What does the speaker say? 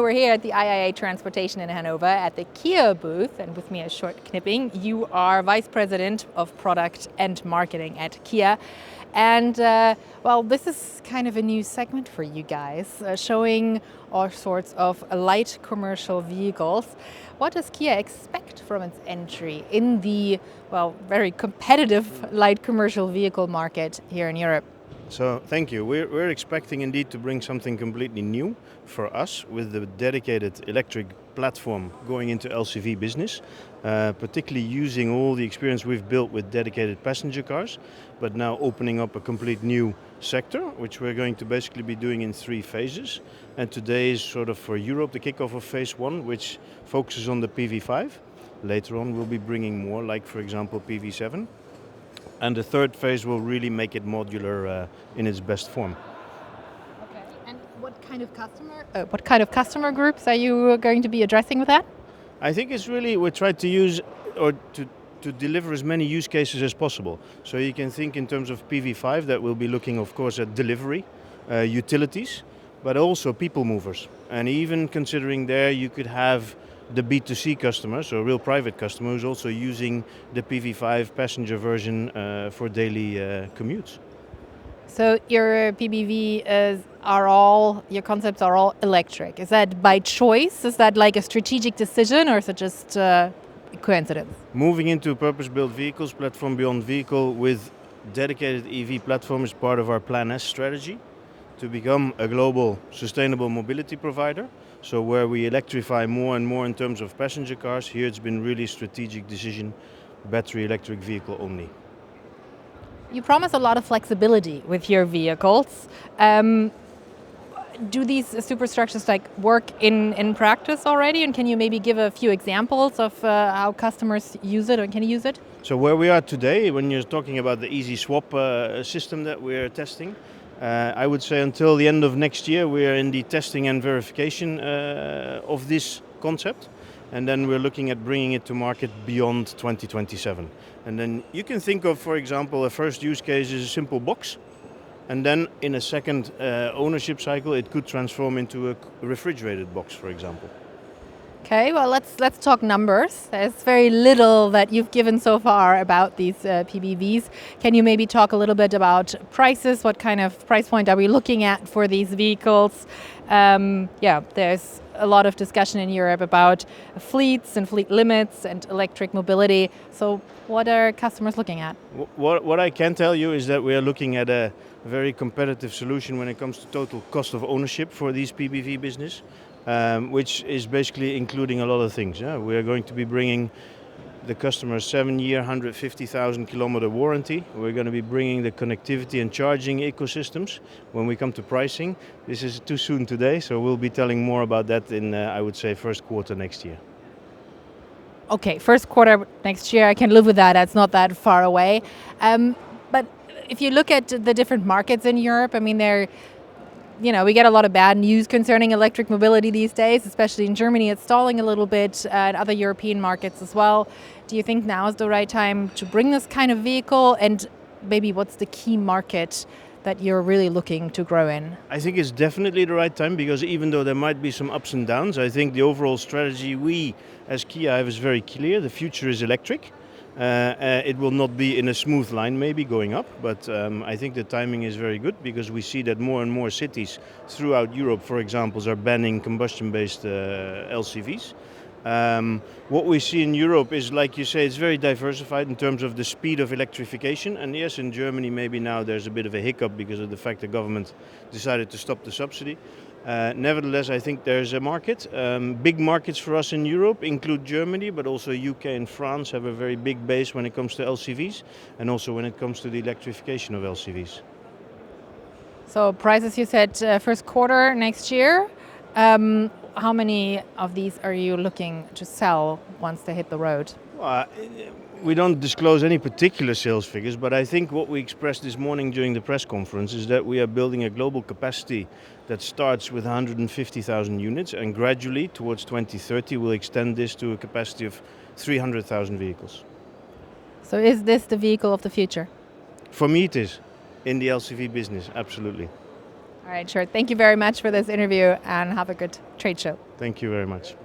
we're here at the IAA Transportation in Hanover at the Kia booth, and with me is Sjoerd Knipping. You are Vice President of Product and Marketing at Kia. And well, this is kind of a new segment for you guys, showing all sorts of light commercial vehicles. What does Kia expect from its entry in the, well, very competitive light commercial vehicle market here in Europe? So thank you. We're expecting indeed to bring something completely new for us with the dedicated electric platform going into LCV business, particularly using all the experience we've built with dedicated passenger cars, but now opening up a complete new sector, which we're going to basically be doing in 3 phases. And today is sort of for Europe the kickoff of phase 1, which focuses on the PV5. Later on we'll be bringing more, like for example PV7. And the 3rd phase will really make it modular in its best form. Okay. And what kind of customer groups are you going to be addressing with that? I think it's really we try to use or to deliver as many use cases as possible. So you can think in terms of PV5 that we'll be looking, of course, at delivery, utilities, but also people movers. And even considering there, you could have the B2C customer, so a real private customer who's also using the PV5 passenger version for daily commutes. So your your concepts are all electric. Is that by choice? Is that like a strategic decision, or is it just a coincidence? Moving into purpose-built vehicles, platform beyond vehicle with dedicated EV platform is part of our Plan S strategy to become a global sustainable mobility provider. So where we electrify more and more in terms of passenger cars, here it's been really strategic decision, battery electric vehicle only. You promise a lot of flexibility with your vehicles. Do these superstructures work in practice already? And can you maybe give a few examples of how customers use it or can use it? So where we are today, when you're talking about the easy swap system that we're testing, I would say until the end of next year we are in the testing and verification of this concept, and then we're looking at bringing it to market beyond 2027. And then you can think of, for example, a first use case is a simple box, and then in a second ownership cycle it could transform into a refrigerated box, for example. Okay, well, let's talk numbers. There's very little that you've given so far about these PBVs. Can you maybe talk a little bit about prices? What kind of price point are we looking at for these vehicles? There's a lot of discussion in Europe about fleets and fleet limits and electric mobility. So what are customers looking at? What I can tell you is that we are looking at a very competitive solution when it comes to total cost of ownership for these PBV business. Which is basically including a lot of things. Yeah? We are going to be bringing the customer 7-year, 150,000 kilometer warranty. We're going to be bringing the connectivity and charging ecosystems. When we come to pricing, this is too soon today, so we'll be telling more about that in, I would say, first quarter next year. Okay, first quarter next year, I can live with that. That's not that far away. But if you look at the different markets in Europe, I mean, we get a lot of bad news concerning electric mobility these days, especially in Germany. It's stalling a little bit, and other European markets as well. Do you think now is the right time to bring this kind of vehicle? And maybe what's the key market that you're really looking to grow in? I think it's definitely the right time, because even though there might be some ups and downs, I think the overall strategy we as Kia have is very clear. The future is electric. It will not be in a smooth line maybe going up, but I think the timing is very good, because we see that more and more cities throughout Europe, for example, are banning combustion-based LCVs. What we see in Europe is, like you say, it's very diversified in terms of the speed of electrification. And yes, in Germany maybe now there's a bit of a hiccup because of the fact the government decided to stop the subsidy. Nevertheless, I think there's a market. Big markets for us in Europe include Germany, but also UK and France have a very big base when it comes to LCVs, and also when it comes to the electrification of LCVs. So prices, you said first quarter next year. How many of these are you looking to sell once they hit the road? We don't disclose any particular sales figures, but I think what we expressed this morning during the press conference is that we are building a global capacity that starts with 150,000 units, and gradually towards 2030 we'll extend this to a capacity of 300,000 vehicles. So is this the vehicle of the future? For me it is, in the LCV business, absolutely. All right, sure. Thank you very much for this interview and have a good trade show. Thank you very much.